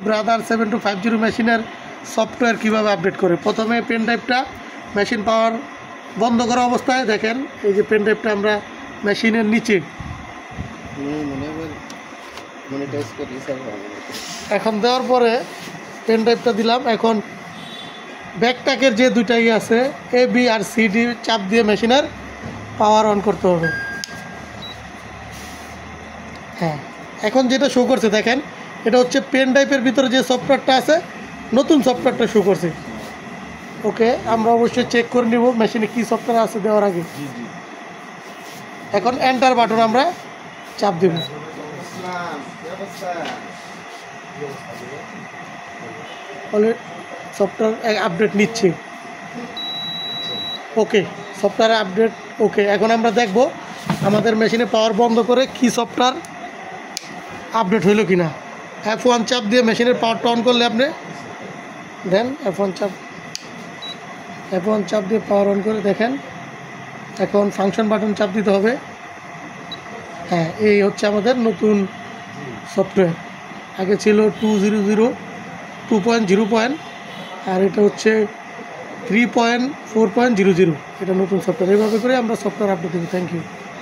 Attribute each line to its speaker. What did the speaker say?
Speaker 1: Brother 7250 মেশিনের software কীভাবে update করে। প্রথমে পেন ড্রাইভটা মেশিন পাওয়ার বন্ধ করা অবস্থায় দেখেন, এই যে পেন ড্রাইভটা আমরা মেশিনের নিচে এখন দেওয়ার পরে পেন ড্রাইভটা দিলাম। এখন ব্যাকটাকের যে দুইটা আছে A B R C D চাপ দিয়ে মেশিনের পাওয়ার অন করতে হবে। হ্যাঁ, এখন যেটা শো করছে দেখেন, এটা হচ্ছে পেন ড্রাইভের ভিতরে যে সফটওয়্যারটা আছে, নতুন সফটওয়্যারটা শো করছে। ওকে, আমরা অবশ্যই চেক করে নিব মেশিনে কী সফটওয়্যার আছে দেওয়ার আগে। এখন এন্টার বাটন আমরা চাপ দেব। সফটওয়্যার আপডেট নিচ্ছে। ওকে, সফটওয়্যার আপডেট ওকে। এখন আমরা দেখব আমাদের মেশিনে পাওয়ার বন্ধ করে কি সফটওয়্যার আপডেট হইল কি না। F1 চাপ দিয়ে মেশিনের পাওয়ারটা অন করলে আপনি দেন F1 চাপ দিয়ে পাওয়ার অন করে দেখেন। এখন ফাংশন বাটন চাপ দিতে হবে। হ্যাঁ, এই হচ্ছে আমাদের নতুন সফটওয়্যার। আগে ছিল 2.0 আর এটা হচ্ছে 3.4.00। এটা নতুন সফটওয়্যার। এইভাবে করে আমরা সফটওয়্যার আপডেট দেবো। Thank you.